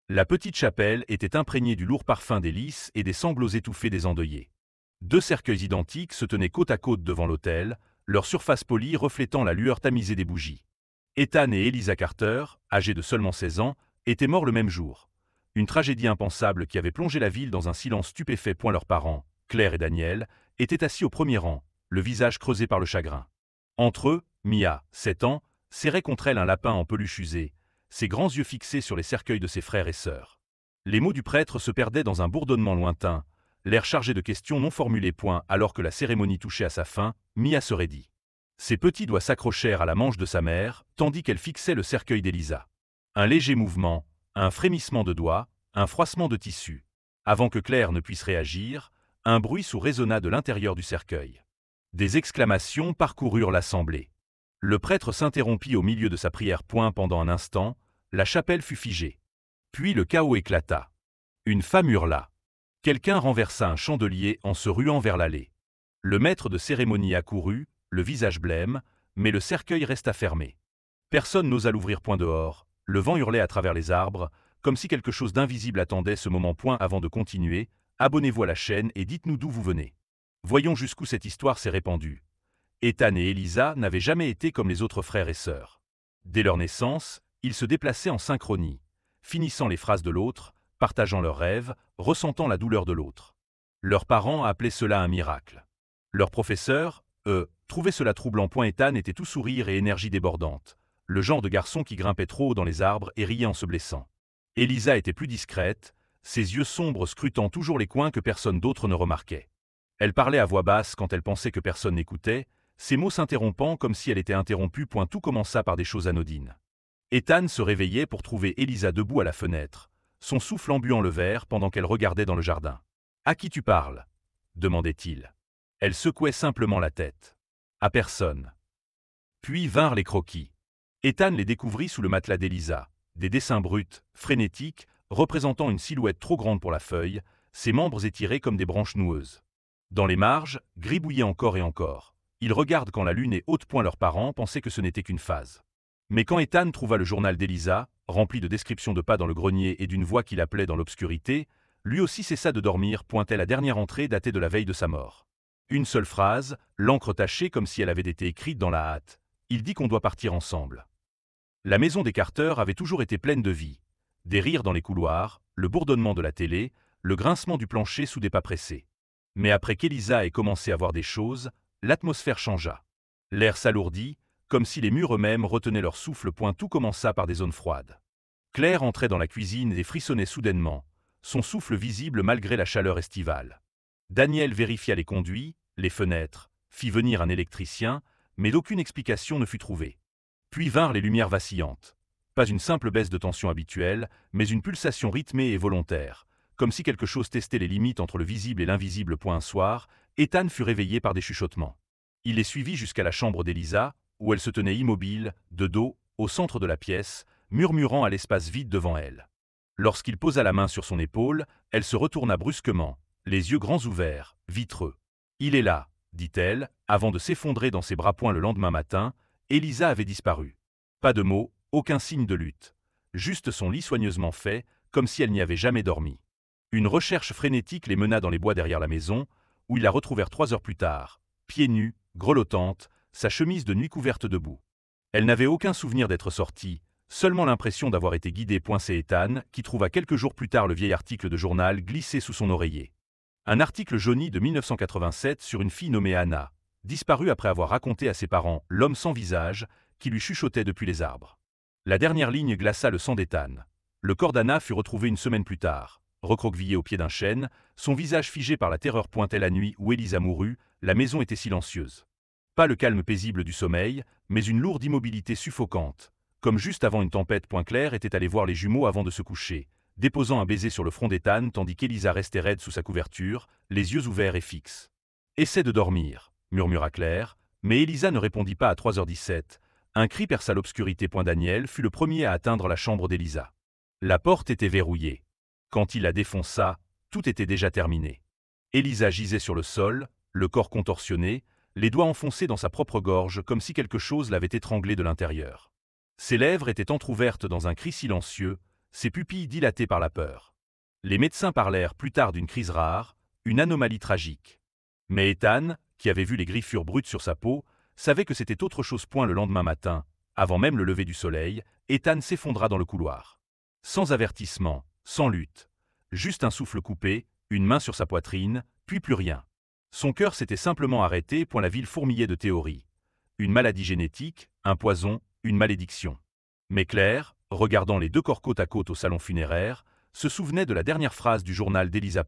La petite chapelle était imprégnée du lourd parfum des lys et des sanglots étouffés des endeuillés. Deux cercueils identiques se tenaient côte à côte devant l'autel, leur surface polie reflétant la lueur tamisée des bougies. Ethan et Eliza Carter, âgés de seulement 16 ans, étaient morts le même jour. Une tragédie impensable qui avait plongé la ville dans un silence stupéfait. Leurs parents, Claire et Daniel, étaient assis au premier rang, le visage creusé par le chagrin. Entre eux, Mia, 7 ans, serrait contre elle un lapin en peluche usée, ses grands yeux fixés sur les cercueils de ses frères et sœurs. Les mots du prêtre se perdaient dans un bourdonnement lointain, l'air chargé de questions non formulées. Alors que la cérémonie touchait à sa fin, Mia se raidit. Ses petits doigts s'accrochèrent à la manche de sa mère, tandis qu'elle fixait le cercueil d'Eliza. Un léger mouvement, un frémissement de doigts, un froissement de tissu. Avant que Claire ne puisse réagir, un bruit sourd résonna de l'intérieur du cercueil. Des exclamations parcoururent l'assemblée. Le prêtre s'interrompit au milieu de sa prière. Pendant un instant, la chapelle fut figée. Puis le chaos éclata. Une femme hurla. Quelqu'un renversa un chandelier en se ruant vers l'allée. Le maître de cérémonie accourut, le visage blême, mais le cercueil resta fermé. Personne n'osa l'ouvrir. Dehors, le vent hurlait à travers les arbres, comme si quelque chose d'invisible attendait ce moment. Avant de continuer, abonnez-vous à la chaîne et dites-nous d'où vous venez. Voyons jusqu'où cette histoire s'est répandue. Ethan et Eliza n'avaient jamais été comme les autres frères et sœurs. Dès leur naissance, ils se déplaçaient en synchronie, finissant les phrases de l'autre, partageant leurs rêves, ressentant la douleur de l'autre. Leurs parents appelaient cela un miracle. Leurs professeurs, eux, trouvaient cela troublant. Ethan était tout sourire et énergie débordante, le genre de garçon qui grimpait trop haut dans les arbres et riait en se blessant. Eliza était plus discrète, ses yeux sombres scrutant toujours les coins que personne d'autre ne remarquait. Elle parlait à voix basse quand elle pensait que personne n'écoutait, ses mots s'interrompant comme si elle était interrompue. Tout commença par des choses anodines. Ethan se réveillait pour trouver Eliza debout à la fenêtre, son souffle embuant le verre pendant qu'elle regardait dans le jardin. « À qui tu parles » demandait-il. Elle secouait simplement la tête. « À personne. » Puis vinrent les croquis. Ethan les découvrit sous le matelas d'Eliza, des dessins bruts, frénétiques, représentant une silhouette trop grande pour la feuille, ses membres étirés comme des branches noueuses. Dans les marges, gribouillaient encore et encore. Ils regardent quand la lune est haute. Leurs parents pensaient que ce n'était qu'une phase. Mais quand Ethan trouva le journal d'Eliza, rempli de descriptions de pas dans le grenier et d'une voix qui l'appelait dans l'obscurité, lui aussi cessa de dormir. La dernière entrée datait de la veille de sa mort. Une seule phrase, l'encre tachée comme si elle avait été écrite dans la hâte. Il dit qu'on doit partir ensemble. La maison des Carter avait toujours été pleine de vie. Des rires dans les couloirs, le bourdonnement de la télé, le grincement du plancher sous des pas pressés. Mais après qu'Eliza ait commencé à voir des choses, l'atmosphère changea. L'air s'alourdit, comme si les murs eux-mêmes retenaient leur souffle. Tout commença par des zones froides. Claire entrait dans la cuisine et frissonnait soudainement, son souffle visible malgré la chaleur estivale. Daniel vérifia les conduits, les fenêtres, fit venir un électricien, mais aucune explication ne fut trouvée. Puis vinrent les lumières vacillantes. Pas une simple baisse de tension habituelle, mais une pulsation rythmée et volontaire, comme si quelque chose testait les limites entre le visible et l'invisible. Un soir, Ethan fut réveillé par des chuchotements. Il les suivit jusqu'à la chambre d'Eliza, où elle se tenait immobile, de dos, au centre de la pièce, murmurant à l'espace vide devant elle. Lorsqu'il posa la main sur son épaule, elle se retourna brusquement, les yeux grands ouverts, vitreux. « Il est là », dit-elle, avant de s'effondrer dans ses bras. Le lendemain matin, Eliza avait disparu. Pas de mots, aucun signe de lutte. Juste son lit soigneusement fait, comme si elle n'y avait jamais dormi. Une recherche frénétique les mena dans les bois derrière la maison, où ils la retrouvèrent 3 heures plus tard, pieds nus, grelottante, sa chemise de nuit couverte de boue. Elle n'avait aucun souvenir d'être sortie, seulement l'impression d'avoir été guidée. C'est Ethan qui trouva quelques jours plus tard le vieil article de journal glissé sous son oreiller. Un article jauni de 1987 sur une fille nommée Anna, disparue après avoir raconté à ses parents l'homme sans visage qui lui chuchotait depuis les arbres. La dernière ligne glaça le sang d'Ethan. Le corps d'Anna fut retrouvé une semaine plus tard, recroquevillé au pied d'un chêne, son visage figé par la terreur. La nuit où Eliza mourut, la maison était silencieuse. Pas le calme paisible du sommeil, mais une lourde immobilité suffocante, comme juste avant une tempête. Claire était allée voir les jumeaux avant de se coucher, déposant un baiser sur le front d'Ethan tandis qu'Eliza restait raide sous sa couverture, les yeux ouverts et fixes. « Essaie de dormir », murmura Claire, mais Eliza ne répondit pas à 3h17. Un cri perça l'obscurité. Daniel fut le premier à atteindre la chambre d'Eliza. La porte était verrouillée. Quand il la défonça, tout était déjà terminé. Eliza gisait sur le sol, le corps contorsionné, les doigts enfoncés dans sa propre gorge comme si quelque chose l'avait étranglée de l'intérieur. Ses lèvres étaient entr'ouvertes dans un cri silencieux, ses pupilles dilatées par la peur. Les médecins parlèrent plus tard d'une crise rare, une anomalie tragique. Mais Ethan, qui avait vu les griffures brutes sur sa peau, savait que c'était autre chose. Le lendemain matin, avant même le lever du soleil, Ethan s'effondra dans le couloir. Sans avertissement, sans lutte. Juste un souffle coupé, une main sur sa poitrine, puis plus rien. Son cœur s'était simplement arrêté. La ville fourmillait de théories. Une maladie génétique, un poison, une malédiction. Mais Claire, regardant les deux corps côte à côte au salon funéraire, se souvenait de la dernière phrase du journal d'Elisa.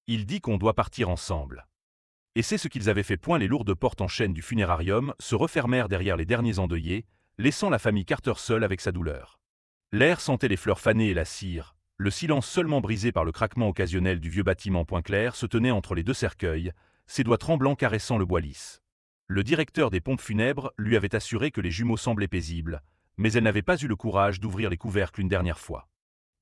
Il dit qu'on doit partir ensemble. Et c'est ce qu'ils avaient fait. Les lourdes portes en chêne du funérarium se refermèrent derrière les derniers endeuillés, laissant la famille Carter seule avec sa douleur. L'air sentait les fleurs fanées et la cire, le silence seulement brisé par le craquement occasionnel du vieux bâtiment. Claire se tenait entre les deux cercueils, ses doigts tremblants caressant le bois lisse. Le directeur des pompes funèbres lui avait assuré que les jumeaux semblaient paisibles, mais elle n'avait pas eu le courage d'ouvrir les couvercles une dernière fois.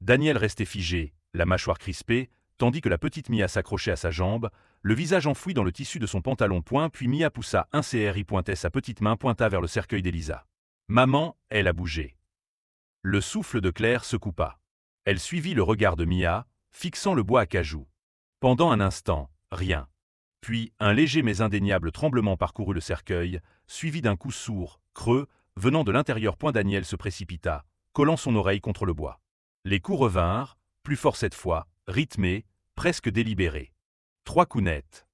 Daniel restait figé, la mâchoire crispée, tandis que la petite Mia s'accrochait à sa jambe, le visage enfoui dans le tissu de son pantalon. Puis Mia poussa un cri. Sa petite main pointa vers le cercueil d'Elisa. Maman, elle a bougé. Le souffle de Claire se coupa. Elle suivit le regard de Mia, fixant le bois à cajou. Pendant un instant, rien. Puis, un léger mais indéniable tremblement parcourut le cercueil, suivi d'un coup sourd, creux, venant de l'intérieur. Daniel se précipita, collant son oreille contre le bois. Les coups revinrent, plus forts cette fois, rythmés, presque délibérés. 3 coups nets.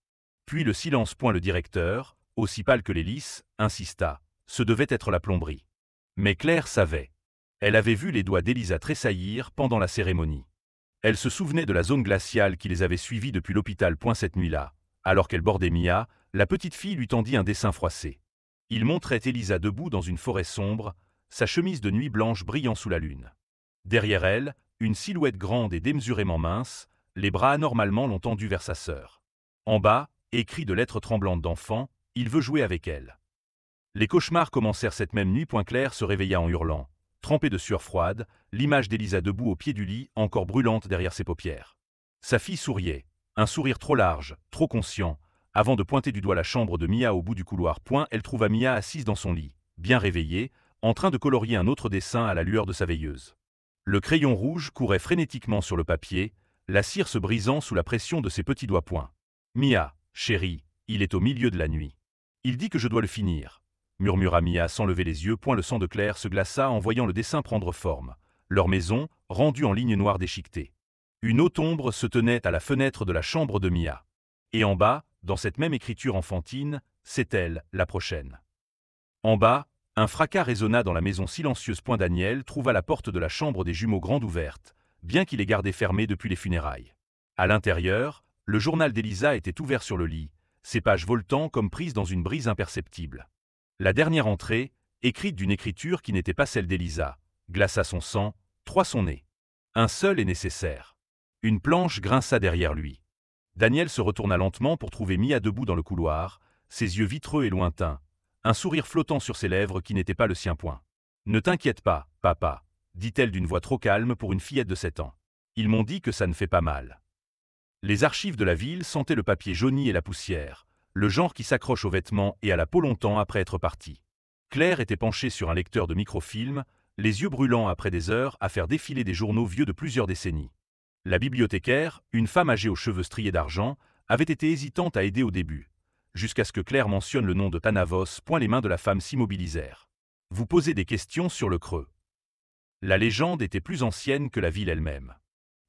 Puis le silence. Le directeur, aussi pâle que les lys, insista. Ce devait être la plomberie. Mais Claire savait. Elle avait vu les doigts d'Elisa tressaillir pendant la cérémonie. Elle se souvenait de la zone glaciale qui les avait suivis depuis l'hôpital. Cette nuit-là, alors qu'elle bordait Mia, la petite fille lui tendit un dessin froissé. Il montrait Elisa debout dans une forêt sombre, sa chemise de nuit blanche brillant sous la lune. Derrière elle, une silhouette grande et démesurément mince, les bras anormalement longs tendus vers sa sœur. En bas, écrit de lettres tremblantes d'enfant, « Il veut jouer avec elle ». Les cauchemars commencèrent cette même nuit. Claire se réveilla en hurlant. Trempée de sueur froide, l'image d'Elisa debout au pied du lit, encore brûlante derrière ses paupières. Sa fille souriait, un sourire trop large, trop conscient, avant de pointer du doigt la chambre de Mia au bout du couloir. Elle trouva Mia assise dans son lit, bien réveillée, en train de colorier un autre dessin à la lueur de sa veilleuse. Le crayon rouge courait frénétiquement sur le papier, la cire se brisant sous la pression de ses petits doigts. Mia, chérie, il est au milieu de la nuit. Il dit que je dois le finir, murmura Mia sans lever les yeux. Le sang de Claire se glaça en voyant le dessin prendre forme. Leur maison, rendue en ligne noire déchiquetée. Une haute ombre se tenait à la fenêtre de la chambre de Mia. Et en bas, dans cette même écriture enfantine, c'est elle, la prochaine. En bas, un fracas résonna dans la maison silencieuse. Daniel trouva la porte de la chambre des jumeaux grande ouverte, bien qu'il ait gardé fermée depuis les funérailles. À l'intérieur, le journal d'Elisa était ouvert sur le lit, ses pages voltant comme prises dans une brise imperceptible. La dernière entrée, écrite d'une écriture qui n'était pas celle d'Elisa, glaça son sang, trois son nez. Un seul est nécessaire. Une planche grinça derrière lui. Daniel se retourna lentement pour trouver Mia debout dans le couloir, ses yeux vitreux et lointains, un sourire flottant sur ses lèvres qui n'était pas le sien. Ne t'inquiète pas, papa, dit-elle d'une voix trop calme pour une fillette de 7 ans. Ils m'ont dit que ça ne fait pas mal. Les archives de la ville sentaient le papier jauni et la poussière, le genre qui s'accroche aux vêtements et à la peau longtemps après être parti. Claire était penchée sur un lecteur de microfilm, les yeux brûlants après des heures à faire défiler des journaux vieux de plusieurs décennies. La bibliothécaire, une femme âgée aux cheveux striés d'argent, avait été hésitante à aider au début, jusqu'à ce que Claire mentionne le nom de Thanavos. Les mains de la femme s'immobilisèrent. Vous posez des questions sur le creux. La légende était plus ancienne que la ville elle-même.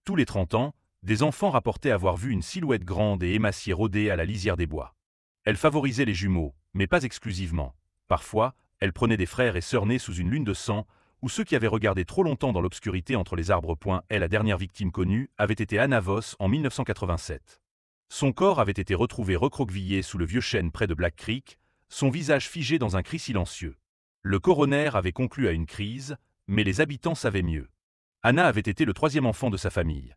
Tous les 30 ans, des enfants rapportaient avoir vu une silhouette grande et émaciée rôder à la lisière des bois. Elle favorisait les jumeaux, mais pas exclusivement. Parfois, elle prenait des frères et sœurs nés sous une lune de sang, ou ceux qui avaient regardé trop longtemps dans l'obscurité entre les arbres. La dernière victime connue avait été Anna Voss en 1987. Son corps avait été retrouvé recroquevillé sous le vieux chêne près de Black Creek, son visage figé dans un cri silencieux. Le coroner avait conclu à une crise, mais les habitants savaient mieux. Anna avait été le 3e enfant de sa famille.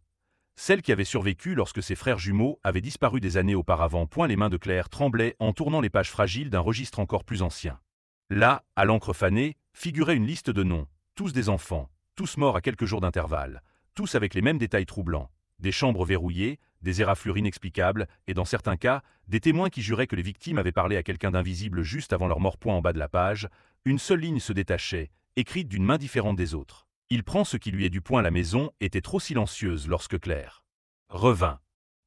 Celle qui avait survécu lorsque ses frères jumeaux avaient disparu des années auparavant. Les mains de Claire tremblaient en tournant les pages fragiles d'un registre encore plus ancien. Là, à l'encre fanée, figurait une liste de noms, tous des enfants, tous morts à quelques jours d'intervalle, tous avec les mêmes détails troublants, des chambres verrouillées, des éraflures inexplicables, et dans certains cas, des témoins qui juraient que les victimes avaient parlé à quelqu'un d'invisible juste avant leur mort. En bas de la page, une seule ligne se détachait, écrite d'une main différente des autres. Il prend ce qui lui est du point. La maison était trop silencieuse lorsque Claire revint.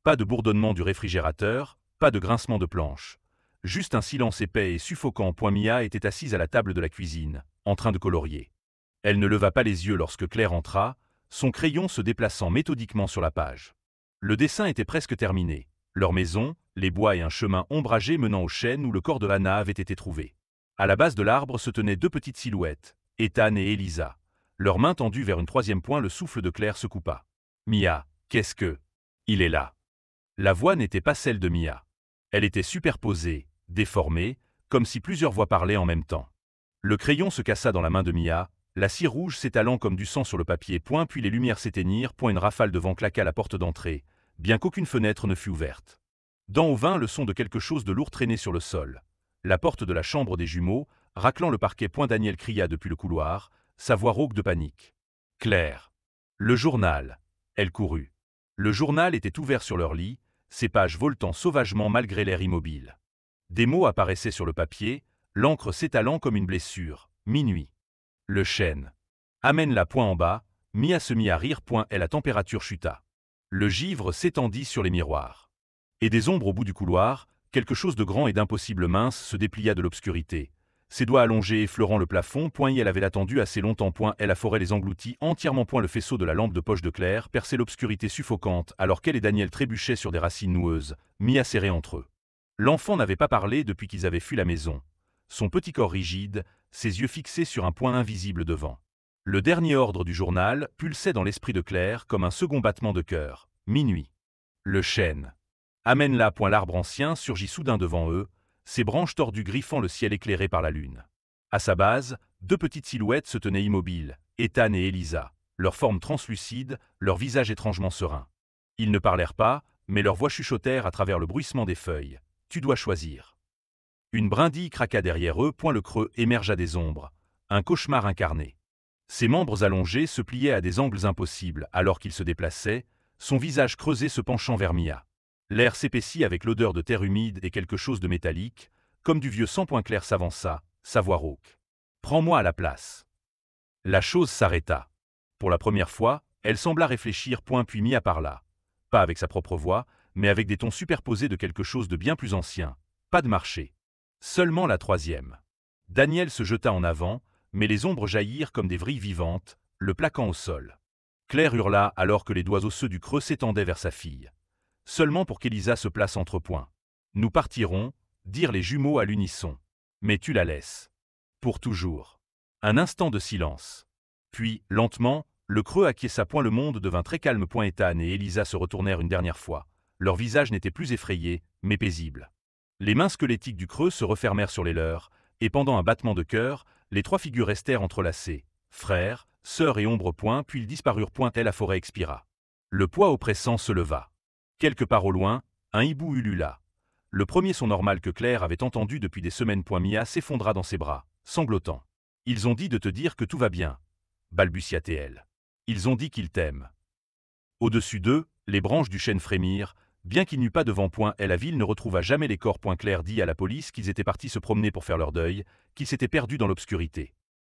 Pas de bourdonnement du réfrigérateur, pas de grincement de planches. Juste un silence épais et suffocant. Mia était assise à la table de la cuisine, en train de colorier. Elle ne leva pas les yeux lorsque Claire entra, son crayon se déplaçant méthodiquement sur la page. Le dessin était presque terminé. Leur maison, les bois et un chemin ombragé menant au chêne où le corps de Hannah avait été trouvé. À la base de l'arbre se tenaient deux petites silhouettes, Ethan et Elisa. Leurs mains tendues vers une troisième point, le souffle de Claire se coupa. « Mia, qu'est-ce que… Il est là !» La voix n'était pas celle de Mia. Elle était superposée, déformée, comme si plusieurs voix parlaient en même temps. Le crayon se cassa dans la main de Mia, la cire rouge s'étalant comme du sang sur le papier. Puis les lumières s'éteignirent. Une rafale de vent claqua à la porte d'entrée, bien qu'aucune fenêtre ne fût ouverte. D'en haut vint le son de quelque chose de lourd traîné sur le sol. La porte de la chambre des jumeaux, raclant le parquet. Daniel cria depuis le couloir, sa voix rauque de panique. « Claire !» Le journal. Elle courut. Le journal était ouvert sur leur lit, ses pages voltant sauvagement malgré l'air immobile. Des mots apparaissaient sur le papier, l'encre s'étalant comme une blessure. Minuit. Le chêne. Amène-la. En bas, Mia se mit à rire. Et la température chuta. Le givre s'étendit sur les miroirs. Et des ombres au bout du couloir, quelque chose de grand et d'impossible mince se déplia de l'obscurité. Ses doigts allongés effleurant le plafond. Elle avait attendu assez longtemps. La forêt les engloutit entièrement. Le faisceau de la lampe de poche de Claire perçait l'obscurité suffocante alors qu'elle et Daniel trébuchaient sur des racines noueuses, Mia serrées entre eux. L'enfant n'avait pas parlé depuis qu'ils avaient fui la maison. Son petit corps rigide, ses yeux fixés sur un point invisible devant. Le dernier ordre du journal pulsait dans l'esprit de Claire comme un second battement de cœur. Minuit. Le chêne. Amène-la. L'arbre ancien surgit soudain devant eux, ses branches tordues griffant le ciel éclairé par la lune. À sa base, deux petites silhouettes se tenaient immobiles, Ethan et Elisa, leurs formes translucides, leurs visages étrangement sereins. Ils ne parlèrent pas, mais leurs voix chuchotèrent à travers le bruissement des feuilles. « Tu dois choisir. » Une brindille craqua derrière eux. Le creux émergea des ombres. Un cauchemar incarné. Ses membres allongés se pliaient à des angles impossibles alors qu'il se déplaçait, son visage creusé se penchant vers Mia. L'air s'épaissit avec l'odeur de terre humide et quelque chose de métallique, comme du vieux sang. Claire s'avança, sa voix rauque. « Prends-moi à la place. » La chose s'arrêta. Pour la première fois, elle sembla réfléchir. Puis Mia parla. Pas avec sa propre voix, mais avec des tons superposés de quelque chose de bien plus ancien. Pas de marché. Seulement la troisième. Daniel se jeta en avant, mais les ombres jaillirent comme des vrilles vivantes, le plaquant au sol. Claire hurla alors que les doigts osseux du creux s'étendaient vers sa fille. Seulement pour qu'Elisa se place entre points. « Nous partirons », dirent les jumeaux à l'unisson. « Mais tu la laisses. Pour toujours. » Un instant de silence. Puis, lentement, le creux acquiesça. Le monde devint très calme. Ethan et Elisa se retournèrent une dernière fois. Leurs visages n'étaient plus effrayés, mais paisibles. Les mains squelettiques du creux se refermèrent sur les leurs, et pendant un battement de cœur, les trois figures restèrent entrelacées. Frères, sœurs et ombre. Puis ils disparurent. Et la forêt expira. Le poids oppressant se leva. Quelque part au loin, un hibou ulula. Le premier son normal que Claire avait entendu depuis des semaines. Mia s'effondra dans ses bras, sanglotant. « Ils ont dit de te dire que tout va bien, » balbutia-t-elle. « Ils ont dit qu'ils t'aiment. » Au-dessus d'eux, les branches du chêne frémirent, bien qu'il n'y eût pas de vent. Et la ville ne retrouva jamais les corps. Claire dit à la police qu'ils étaient partis se promener pour faire leur deuil, qu'ils s'étaient perdus dans l'obscurité.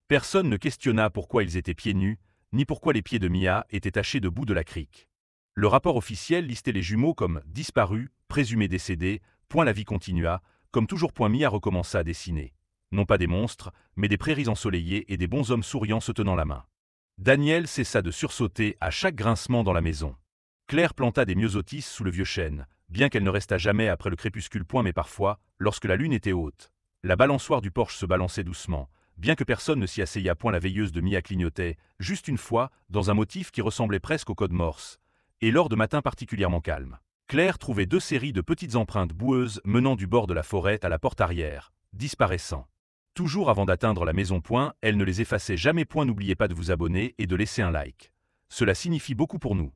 Personne ne questionna pourquoi ils étaient pieds nus, ni pourquoi les pieds de Mia étaient tachés de boue de la crique. Le rapport officiel listait les jumeaux comme disparus, présumés décédés. La vie continua, comme toujours. Mia recommença à dessiner. Non pas des monstres, mais des prairies ensoleillées et des bonshommes souriants se tenant la main. Daniel cessa de sursauter à chaque grincement dans la maison. Claire planta des myosotis sous le vieux chêne, bien qu'elle ne restât jamais après le crépuscule. Mais parfois, lorsque la lune était haute, la balançoire du porche se balançait doucement, bien que personne ne s'y asseyât. La veilleuse de Mia clignotait, juste une fois, dans un motif qui ressemblait presque au code morse, et lors de matins particulièrement calmes. Claire trouvait deux séries de petites empreintes boueuses menant du bord de la forêt à la porte arrière, disparaissant. Toujours avant d'atteindre la maison. Elle ne les effaçait jamais. N'oubliez pas de vous abonner et de laisser un like. Cela signifie beaucoup pour nous.